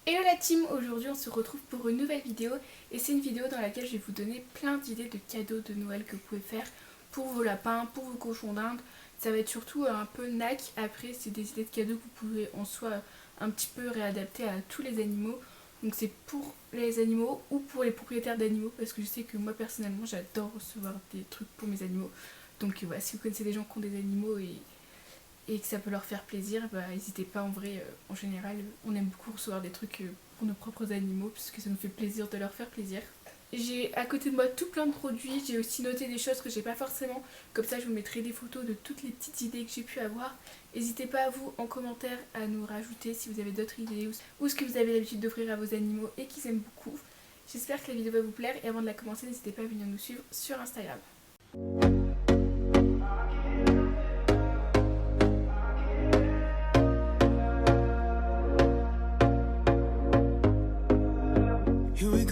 Hello la team, aujourd'hui on se retrouve pour une nouvelle vidéo et c'est une vidéo dans laquelle je vais vous donner plein d'idées de cadeaux de Noël que vous pouvez faire pour vos lapins, pour vos cochons d'Inde. Ça va être surtout un peu nac, après c'est des idées de cadeaux que vous pouvez en soi un petit peu réadapter à tous les animaux. Donc c'est pour les animaux ou pour les propriétaires d'animaux parce que je sais que moi personnellement j'adore recevoir des trucs pour mes animaux. Donc voilà, si vous connaissez des gens qui ont des animaux et que ça peut leur faire plaisir, bah n'hésitez pas. En vrai, en général, on aime beaucoup recevoir des trucs pour nos propres animaux puisque ça nous fait plaisir de leur faire plaisir. J'ai à côté de moi tout plein de produits, j'ai aussi noté des choses que j'ai pas forcément, comme ça je vous mettrai des photos de toutes les petites idées que j'ai pu avoir. N'hésitez pas à vous en commentaire à nous rajouter si vous avez d'autres idées ou ce que vous avez l'habitude d'offrir à vos animaux et qu'ils aiment beaucoup. J'espère que la vidéo va vous plaire et avant de la commencer, n'hésitez pas à venir nous suivre sur Instagram. Here we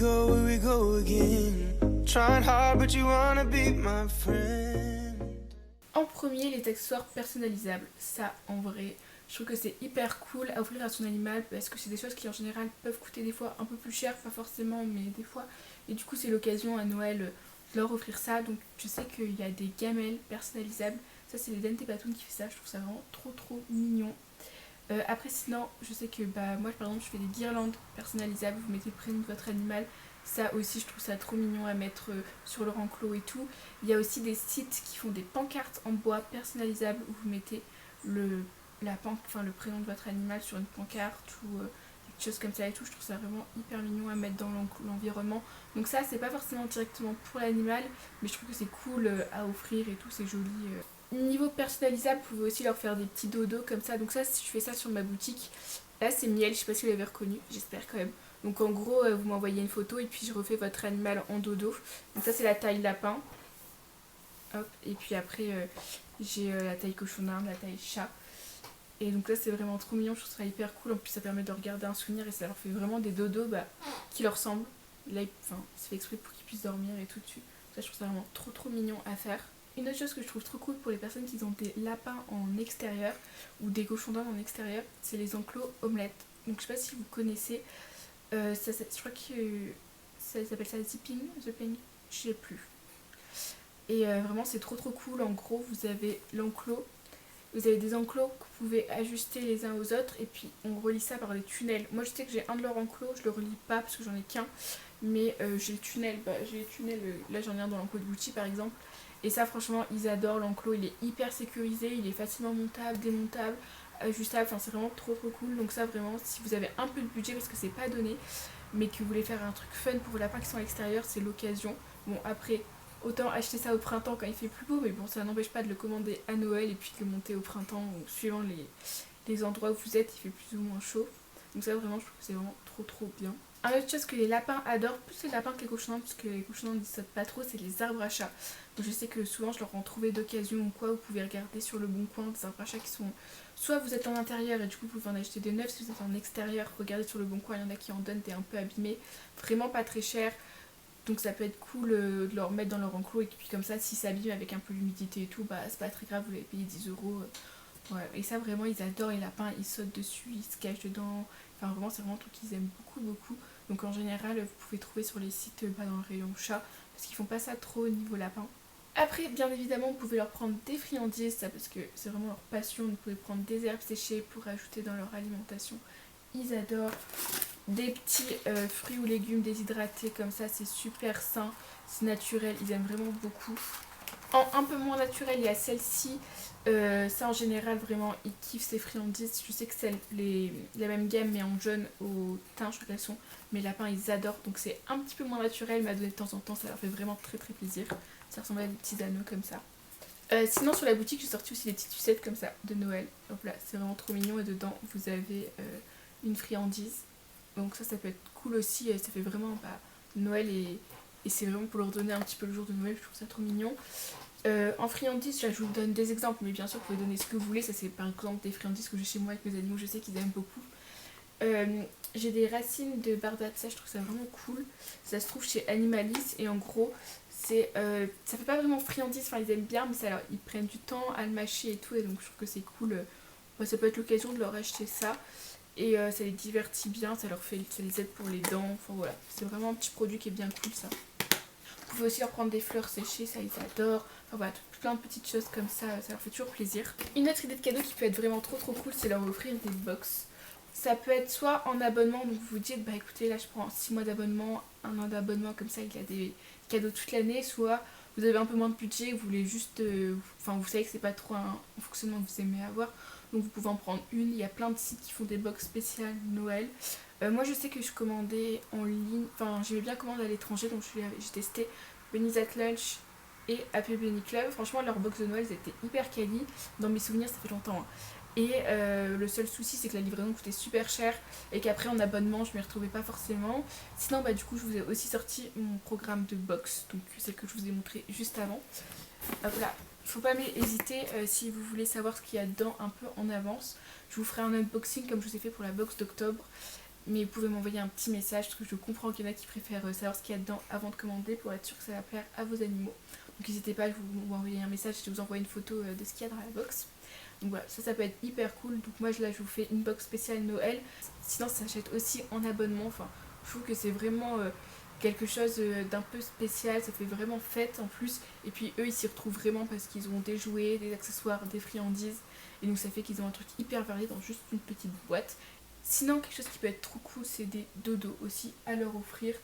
go again. Trying hard but you wanna be my friend. En premier, les accessoires personnalisables. Ça, en vrai, je trouve que c'est hyper cool à offrir à son animal parce que c'est des choses qui en général peuvent coûter des fois un peu plus cher, pas forcément, mais des fois. Et du coup, c'est l'occasion à Noël de leur offrir ça. Donc, je sais qu'il y a des gamelles personnalisables. Ça, c'est les Dente Patoun qui fait ça. Je trouve ça vraiment trop mignon. Après sinon je sais que moi par exemple je fais des guirlandes personnalisables, vous mettez le prénom de votre animal, ça aussi je trouve ça trop mignon à mettre sur leur enclos et tout. Il y a aussi des sites qui font des pancartes en bois personnalisables où vous mettez le prénom de votre animal sur une pancarte ou quelque chose comme ça et tout. Je trouve ça vraiment hyper mignon à mettre dans l'environnement. Donc ça c'est pas forcément directement pour l'animal mais je trouve que c'est cool à offrir et tout, c'est joli. Niveau personnalisable, vous pouvez aussi leur faire des petits dodos comme ça. Donc ça, je fais ça sur ma boutique. Là, c'est Miel, je sais pas si vous l'avez reconnu, j'espère quand même. Donc en gros, vous m'envoyez une photo et puis je refais votre animal en dodo. Donc ça, c'est la taille lapin. Hop, et puis après, j'ai la taille cochon d'Inde, la taille chat. Et donc là, c'est vraiment trop mignon, je trouve ça hyper cool. En plus, ça permet de regarder un souvenir et ça leur fait vraiment des dodos qui leur ressemblent. Là, c'est fait exprès pour qu'ils puissent dormir et tout dessus. Ça, je trouve ça vraiment trop mignon à faire. Une autre chose que je trouve trop cool pour les personnes qui ont des lapins en extérieur ou des cochons d'Inde en extérieur, c'est les enclos omelettes. Donc je sais pas si vous connaissez, je crois que ça s'appelle ça zipping, je sais plus. Et vraiment c'est trop cool. En gros vous avez l'enclos, vous avez des enclos que vous pouvez ajuster les uns aux autres et puis on relie ça par des tunnels. Moi je sais que j'ai un de leurs enclos, je le relie pas parce que j'en ai qu'un, mais j'ai le tunnel, là j'en ai un dans l'enclos de Gucci par exemple. Et ça franchement ils adorent l'enclos, il est hyper sécurisé, il est facilement montable, démontable, ajustable, enfin c'est vraiment trop cool. Donc ça vraiment si vous avez un peu de budget parce que c'est pas donné mais que vous voulez faire un truc fun pour vos lapins qui sont à l'extérieur, c'est l'occasion. Bon après autant acheter ça au printemps quand il fait plus beau, mais bon ça n'empêche pas de le commander à Noël et puis de le monter au printemps ou suivant les endroits où vous êtes, il fait plus ou moins chaud. Donc ça vraiment je trouve que c'est vraiment trop bien. Un autre chose que les lapins adorent, plus les lapins que les cochons d'Inde, parce que les cochons d'Inde ils sautent pas trop, c'est les arbres à chat. Donc je sais que souvent je leur en trouvais d'occasion ou quoi, vous pouvez regarder sur le bon coin des arbres à chat qui sont... Soit vous êtes en intérieur et du coup vous pouvez en acheter des neufs, si vous êtes en extérieur, regardez sur le bon coin, il y en a qui en donnent des un peu abîmés, vraiment pas très cher. Donc ça peut être cool de leur mettre dans leur enclos et puis comme ça si ça abîme avec un peu d'humidité et tout, c'est pas très grave, vous allez payer 10 €. Ouais. Et ça vraiment ils adorent les lapins, ils sautent dessus, ils se cachent dedans. Enfin vraiment c'est vraiment un truc qu'ils aiment beaucoup. Donc en général vous pouvez trouver sur les sites dans le rayon chat parce qu'ils font pas ça trop au niveau lapin. Après bien évidemment vous pouvez leur prendre des friandises, ça parce que c'est vraiment leur passion. Vous pouvez prendre des herbes séchées pour ajouter dans leur alimentation. Ils adorent. Des petits fruits ou légumes déshydratés comme ça, c'est super sain, c'est naturel, ils aiment vraiment beaucoup. En un peu moins naturel, il y a celle-ci. Ça en général vraiment ils kiffent ces friandises. Je sais que c'est la même gamme mais en jaune au thym, je crois qu'elles sont. Mes lapins ils adorent, donc c'est un petit peu moins naturel mais à donner de temps en temps ça leur fait vraiment très plaisir. Ça ressemble à des petits anneaux comme ça. Sinon sur la boutique j'ai sorti aussi des petites sucettes comme ça de Noël. Donc là c'est vraiment trop mignon et dedans vous avez une friandise. Donc ça peut être cool aussi, ça fait vraiment Noël et c'est vraiment pour leur donner un petit peu le jour de Noël, je trouve ça trop mignon. En friandises, je vous donne des exemples, mais bien sûr vous pouvez donner ce que vous voulez. Ça c'est par exemple des friandises que j'ai chez moi avec mes animaux, je sais qu'ils aiment beaucoup. J'ai des racines de bardata, je trouve ça vraiment cool. Ça se trouve chez Animalis et en gros ça fait pas vraiment friandise, enfin ils aiment bien mais ils prennent du temps à le mâcher et tout et donc je trouve que c'est cool. Ça peut être l'occasion de leur acheter ça. et ça les divertit bien, ça les aide pour les dents, enfin voilà, c'est vraiment un petit produit qui est bien cool ça. Vous pouvez aussi leur prendre des fleurs séchées, ça ils adorent, enfin voilà, plein de petites choses comme ça leur fait toujours plaisir. Une autre idée de cadeau qui peut être vraiment trop cool, c'est leur offrir des box. Ça peut être soit en abonnement, donc vous vous dites bah écoutez là je prends 6 mois d'abonnement, 1 an d'abonnement, comme ça il y a des cadeaux toute l'année, soit vous avez un peu moins de budget, vous voulez juste, enfin vous savez que c'est pas trop un fonctionnement que vous aimez avoir, donc vous pouvez en prendre une. Il y a plein de sites qui font des box spéciales Noël. Moi je sais que je commandais en ligne, enfin j'aimais bien commander à l'étranger, donc j'ai testé Bunny's at Lunch et Happy Bunny Club. Franchement leurs box de Noël elles étaient hyper quali, dans mes souvenirs ça fait longtemps hein. Et le seul souci c'est que la livraison coûtait super cher et qu'après en abonnement je m'y retrouvais pas forcément. Sinon bah du coup je vous ai aussi sorti mon programme de box, donc celle que je vous ai montré juste avant. Voilà, il faut pas hésiter si vous voulez savoir ce qu'il y a dedans un peu en avance. Je vous ferai un unboxing comme je vous ai fait pour la box d'octobre. Mais vous pouvez m'envoyer un petit message parce que je comprends qu'il y en a qui préfèrent savoir ce qu'il y a dedans avant de commander pour être sûr que ça va plaire à vos animaux. Donc n'hésitez pas à vous envoyer un message et je vous envoie une photo de ce qu'il y a dans la box. Donc voilà, ça peut être hyper cool. Donc moi là je vous fais une box spéciale Noël. Sinon ça s'achète aussi en abonnement. Enfin, je trouve que c'est vraiment quelque chose d'un peu spécial. Ça fait vraiment fête en plus. Et puis eux ils s'y retrouvent vraiment parce qu'ils ont des jouets, des accessoires, des friandises. Et donc ça fait qu'ils ont un truc hyper varié dans juste une petite boîte. Sinon quelque chose qui peut être trop cool c'est des dodos aussi à leur offrir.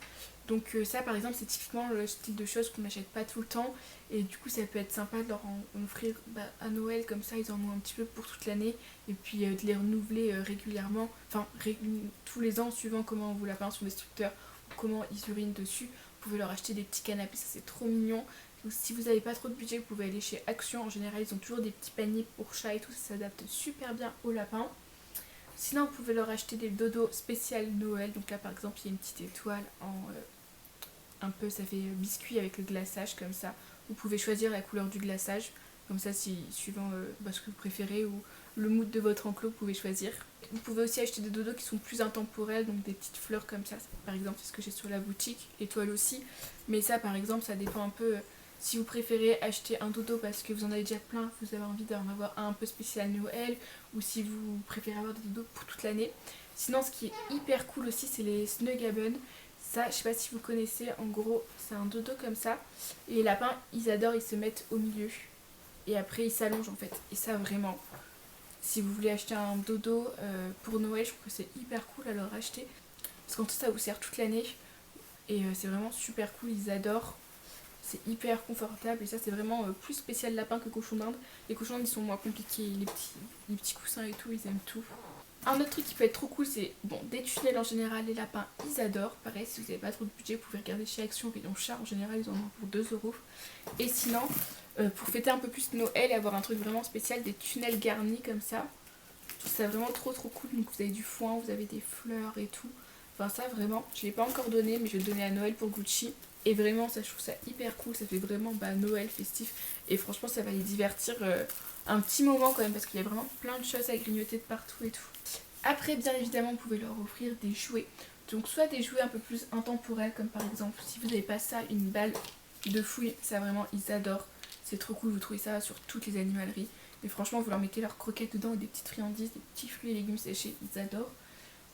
Donc ça par exemple c'est typiquement le style de choses qu'on n'achète pas tout le temps et du coup ça peut être sympa de leur en offrir à Noël, comme ça ils en ont un petit peu pour toute l'année et puis de les renouveler régulièrement, enfin tous les ans suivant comment vous la peint son destructeur ou comment ils urinent dessus. Vous pouvez leur acheter des petits canapés, ça c'est trop mignon. Donc, si vous n'avez pas trop de budget vous pouvez aller chez Action, en général ils ont toujours des petits paniers pour chats et tout, ça s'adapte super bien au lapin. Sinon vous pouvez leur acheter des dodos spécial Noël, donc là par exemple il y a une petite étoile en un peu, ça fait biscuit avec le glaçage comme ça. Vous pouvez choisir la couleur du glaçage, comme ça si suivant ce que vous préférez ou le mood de votre enclos vous pouvez choisir. Vous pouvez aussi acheter des dodos qui sont plus intemporels, donc des petites fleurs comme ça, par exemple c'est ce que j'ai sur la boutique, étoile aussi. Mais ça par exemple ça dépend un peu si vous préférez acheter un dodo parce que vous en avez déjà plein, vous avez envie d'en avoir un peu spécial Noël, ou si vous préférez avoir des dodos pour toute l'année. Sinon ce qui est hyper cool aussi c'est les Snugabun. Ça, je sais pas si vous connaissez, en gros, c'est un dodo comme ça. Et les lapins, ils adorent, ils se mettent au milieu. Et après, ils s'allongent en fait. Et ça, vraiment, si vous voulez acheter un dodo pour Noël, je trouve que c'est hyper cool à leur acheter. Parce qu'en tout, ça vous sert toute l'année. Et c'est vraiment super cool, ils adorent. C'est hyper confortable. Et ça, c'est vraiment plus spécial lapin que cochon d'Inde. Les cochons d'Inde, ils sont moins compliqués. Les petits coussins et tout, ils aiment tout. Un autre truc qui peut être trop cool, c'est des tunnels en général, les lapins ils adorent. Pareil, si vous n'avez pas trop de budget, vous pouvez regarder chez Action, rayon chat, en général ils en ont pour 2 euros. Et sinon, pour fêter un peu plus Noël et avoir un truc vraiment spécial, des tunnels garnis comme ça. Je trouve ça vraiment trop cool. Donc vous avez du foin, vous avez des fleurs et tout. Enfin ça vraiment, je ne l'ai pas encore donné, mais je vais le donner à Noël pour Gucci. Et vraiment ça, je trouve ça hyper cool, ça fait vraiment Noël festif. Et franchement ça va les divertir un petit moment quand même, parce qu'il y a vraiment plein de choses à grignoter de partout et tout. Après bien évidemment vous pouvez leur offrir des jouets. Donc soit des jouets un peu plus intemporels, comme par exemple si vous n'avez pas ça, une balle de fouille, ça vraiment ils adorent. C'est trop cool, vous trouvez ça sur toutes les animaleries. Et franchement vous leur mettez leurs croquettes dedans et des petites friandises, des petits fruits et légumes séchés, ils adorent.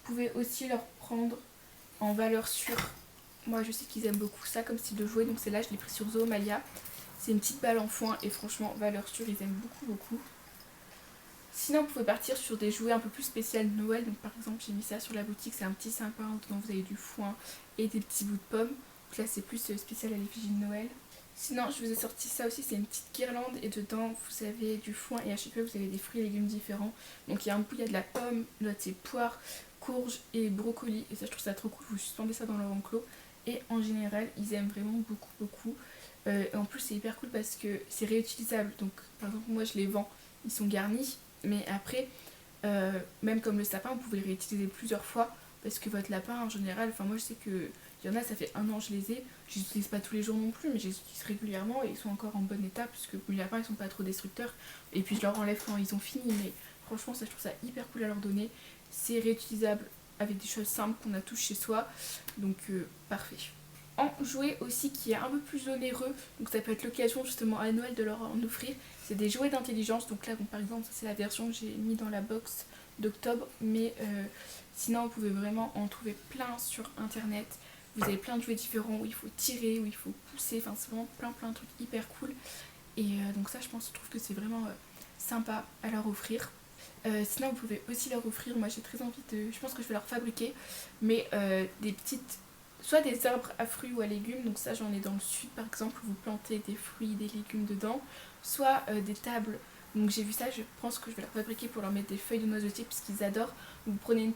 Vous pouvez aussi leur prendre en valeur sûre. Moi je sais qu'ils aiment beaucoup ça comme style de jouet, donc c'est là je l'ai pris sur Zoomalia. C'est une petite balle en foin et franchement valeur sûre, ils aiment beaucoup. Sinon vous pouvez partir sur des jouets un peu plus spécial de Noël. Donc par exemple j'ai mis ça sur la boutique, c'est un petit sapin, dedans vous avez du foin et des petits bouts de pommes. Donc là c'est plus spécial à l'effigie de Noël. Sinon je vous ai sorti ça aussi, c'est une petite guirlande et dedans vous avez du foin et à chaque fois vous avez des fruits et légumes différents. Donc il y a un bout, il y a de la pomme, l'autre c'est poire, courge et brocoli. Et ça je trouve ça trop cool, vous suspendez ça dans leur enclos. Et en général ils aiment vraiment beaucoup. Et en plus c'est hyper cool parce que c'est réutilisable. Donc par exemple moi je les vends, ils sont garnis. Mais après, même comme le sapin, vous pouvez le réutiliser plusieurs fois parce que votre lapin en général, enfin moi je sais que il y en a, ça fait 1 an que je les ai, je les utilise pas tous les jours non plus, mais je les utilise régulièrement et ils sont encore en bon état parce que mes lapins ils sont pas trop destructeurs et puis je leur enlève quand ils ont fini, mais franchement ça je trouve ça hyper cool à leur donner. C'est réutilisable avec des choses simples qu'on a tous chez soi, donc parfait. En jouet aussi qui est un peu plus onéreux, donc ça peut être l'occasion justement à Noël de leur en offrir, c'est des jouets d'intelligence. Donc là par exemple ça c'est la version que j'ai mis dans la box d'octobre, mais sinon vous pouvez vraiment en trouver plein sur internet. Vous avez plein de jouets différents où il faut tirer, où il faut pousser, enfin c'est vraiment plein de trucs hyper cool. Et donc ça je trouve que c'est vraiment sympa à leur offrir. Sinon vous pouvez aussi leur offrir, moi j'ai très envie de, je pense que je vais leur fabriquer, mais des petites, soit des arbres à fruits ou à légumes, donc ça j'en ai dans le sud par exemple, où vous plantez des fruits, des légumes dedans, soit des tables, donc j'ai vu ça, je pense que je vais leur fabriquer pour leur mettre des feuilles de noisetier parce qu'ils adorent. Vous prenez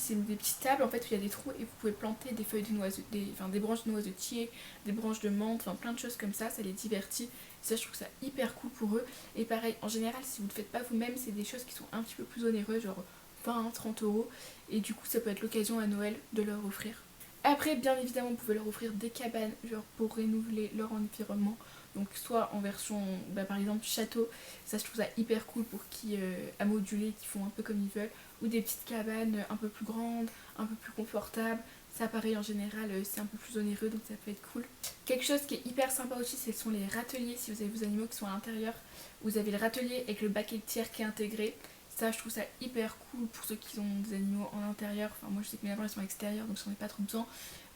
des petites tables en fait où il y a des trous et vous pouvez planter des feuilles de noisetier, des branches de noisetier, des branches de menthe, enfin plein de choses comme ça les divertit. Ça je trouve ça hyper cool pour eux. Et pareil, en général si vous ne le faites pas vous-même, c'est des choses qui sont un petit peu plus onéreuses, genre 20-30 euros. Et du coup ça peut être l'occasion à Noël de leur offrir. Après bien évidemment vous pouvez leur offrir des cabanes, genre pour renouveler leur environnement. Donc soit en version par exemple château, ça je trouve ça hyper cool pour qui à moduler, qui font un peu comme ils veulent, ou des petites cabanes un peu plus grandes, un peu plus confortables. Ça pareil en général c'est un peu plus onéreux donc ça peut être cool. Quelque chose qui est hyper sympa aussi ce sont les râteliers. Si vous avez vos animaux qui sont à l'intérieur, vous avez le râtelier avec le bac et le tiers qui est intégré. Ça je trouve ça hyper cool pour ceux qui ont des animaux en intérieur. Enfin moi je sais que mes lapins ils sont à l'extérieur donc j'en ai pas trop besoin.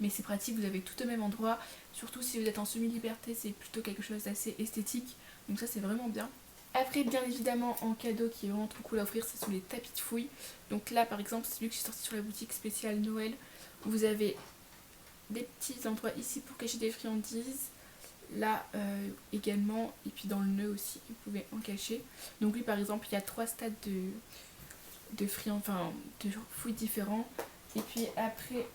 Mais c'est pratique, vous avez tout au même endroit. Surtout si vous êtes en semi-liberté, c'est plutôt quelque chose d'assez esthétique. Donc ça c'est vraiment bien. Après bien évidemment en cadeau qui est vraiment trop cool à offrir, ce sont les tapis de fouille. Donc là par exemple c'est celui que j'ai sorti sur la boutique spéciale Noël. Vous avez des petits endroits ici pour cacher des friandises. Là également, et puis dans le nœud aussi, vous pouvez en cacher. Donc lui par exemple il y a 3 stades de fouilles différents. Et puis après,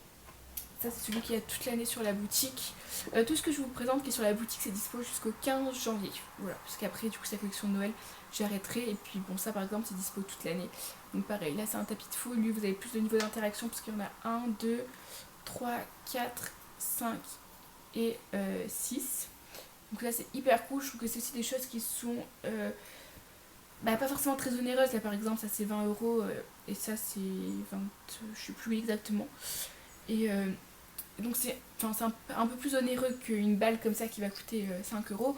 ça c'est celui qui est toute l'année sur la boutique. Tout ce que je vous présente qui est sur la boutique c'est dispo jusqu'au 15 janvier. Voilà, parce qu'après du coup c'est la collection de Noël, j'arrêterai. Et puis bon ça par exemple c'est dispo toute l'année. Donc pareil, là c'est un tapis de fouille, lui vous avez plus de niveau d'interaction parce qu'il y en a 1, 2, 3, 4, 5 et 6. Donc là c'est hyper cool, je trouve que c'est aussi des choses qui sont pas forcément très onéreuses. Là par exemple ça c'est 20 euros et ça c'est 20, je sais plus exactement. Et donc c'est un peu plus onéreux qu'une balle comme ça qui va coûter 5 euros.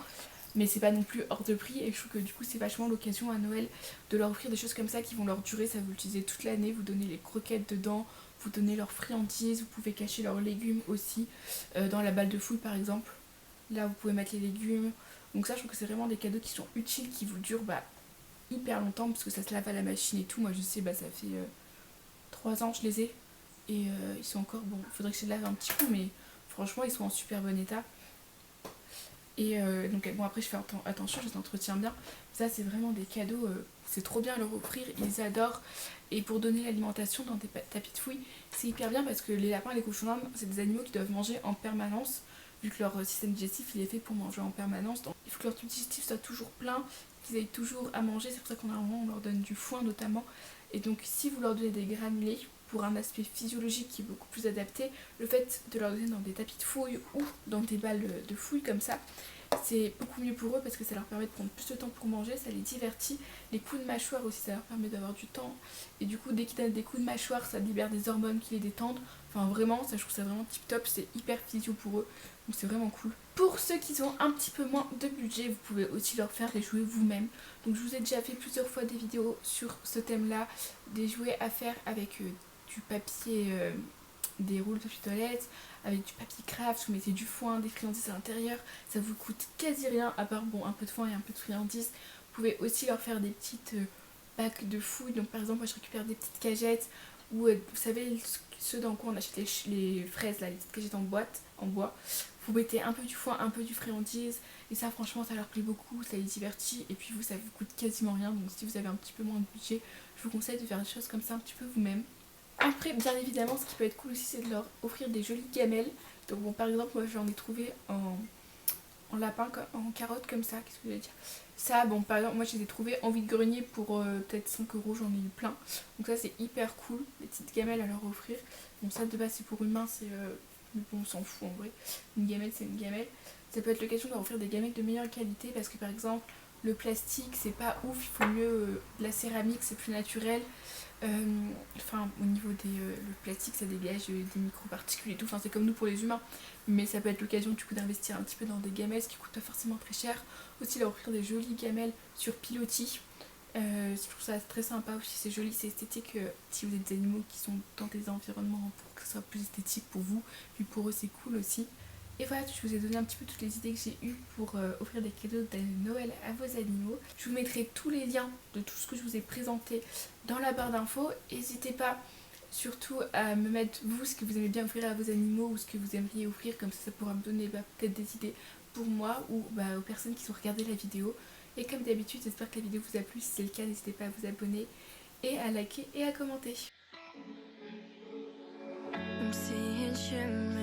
Mais c'est pas non plus hors de prix et je trouve que du coup c'est vachement l'occasion à Noël de leur offrir des choses comme ça qui vont leur durer. Ça vous l'utilisez toute l'année, vous donnez les croquettes dedans, vous donnez leurs friandises, vous pouvez cacher leurs légumes aussi dans la balle de fouille par exemple. Là vous pouvez mettre les légumes. Donc ça je trouve que c'est vraiment des cadeaux qui sont utiles, qui vous durent hyper longtemps parce que ça se lave à la machine et tout. Moi je sais ça fait 3 ans que je les ai et ils sont encore, bon il faudrait que je les lave un petit peu mais franchement ils sont en super bon état. Et donc bon après je fais attention, je les entretiens bien. Ça c'est vraiment des cadeaux, c'est trop bien à leur offrir, ils adorent. Et pour donner l'alimentation dans des tapis de fouille, c'est hyper bien parce que les lapins et les cochons d'Inde c'est des animaux qui doivent manger en permanence. Vu que leur système digestif il est fait pour manger en permanence, donc il faut que leur tube digestif soit toujours plein, qu'ils aient toujours à manger. C'est pour ça qu'on leur donne du foin notamment. Et donc si vous leur donnez des granulés pour un aspect physiologique qui est beaucoup plus adapté, le fait de leur donner dans des tapis de fouille ou dans des balles de fouille comme ça, c'est beaucoup mieux pour eux parce que ça leur permet de prendre plus de temps pour manger, ça les divertit. Les coups de mâchoire aussi, ça leur permet d'avoir du temps. Et du coup, dès qu'ils donnent des coups de mâchoire, ça libère des hormones qui les détendent. Enfin vraiment, ça je trouve ça vraiment tip top, c'est hyper physio pour eux. Donc c'est vraiment cool. Pour ceux qui ont un petit peu moins de budget, vous pouvez aussi leur faire des jouets vous-même. Donc je vous ai déjà fait plusieurs fois des vidéos sur ce thème-là, des jouets à faire avec du papier, des rouleaux de papier toilette, avec du papier craft, vous mettez du foin, des friandises à l'intérieur, ça vous coûte quasi rien, à part un peu de foin et un peu de friandises. Vous pouvez aussi leur faire des petites packs de fouilles, donc par exemple moi je récupère des petites cagettes, ou vous savez ceux dans quoi on achète les fraises là, les petites cagettes en bois. Vous mettez un peu du foin, un peu du friandise, et ça franchement ça leur plaît beaucoup, ça les divertit, et puis vous ça vous coûte quasiment rien, donc si vous avez un petit peu moins de budget, je vous conseille de faire des choses comme ça un petit peu vous-même. Après bien évidemment ce qui peut être cool aussi c'est de leur offrir des jolies gamelles. Donc bon par exemple moi j'en ai trouvé en lapin, en carotte comme ça, qu'est-ce que je vais dire. Ça bon par exemple moi je les ai trouvées en vide-grenier pour peut-être 5 euros, j'en ai eu plein. Donc ça c'est hyper cool, les petites gamelles à leur offrir. Bon ça de base c'est pour une main, c'est mais bon on s'en fout en vrai. Une gamelle c'est une gamelle. Ça peut être l'occasion de leur offrir des gamelles de meilleure qualité parce que par exemple le plastique c'est pas ouf, il faut mieux la céramique, c'est plus naturel. Au niveau le plastique ça dégage des microparticules et tout, c'est comme nous pour les humains, mais ça peut être l'occasion du coup d'investir un petit peu dans des gamelles, ce qui coûte pas forcément très cher. Aussi leur offrir des jolies gamelles sur pilotis, Je trouve ça très sympa aussi, c'est joli, c'est esthétique si vous êtes des animaux qui sont dans des environnements pour que ce soit plus esthétique pour vous, puis pour eux c'est cool aussi. Et voilà, je vous ai donné un petit peu toutes les idées que j'ai eues pour offrir des cadeaux de Noël à vos animaux. Je vous mettrai tous les liens de tout ce que je vous ai présenté dans la barre d'infos. N'hésitez pas surtout à me mettre vous ce que vous aimez bien offrir à vos animaux ou ce que vous aimeriez offrir, comme ça pourra me donner peut-être des idées pour moi ou aux personnes qui ont regardé la vidéo. Et comme d'habitude, j'espère que la vidéo vous a plu. Si c'est le cas, n'hésitez pas à vous abonner et à liker et à commenter. I'm seeing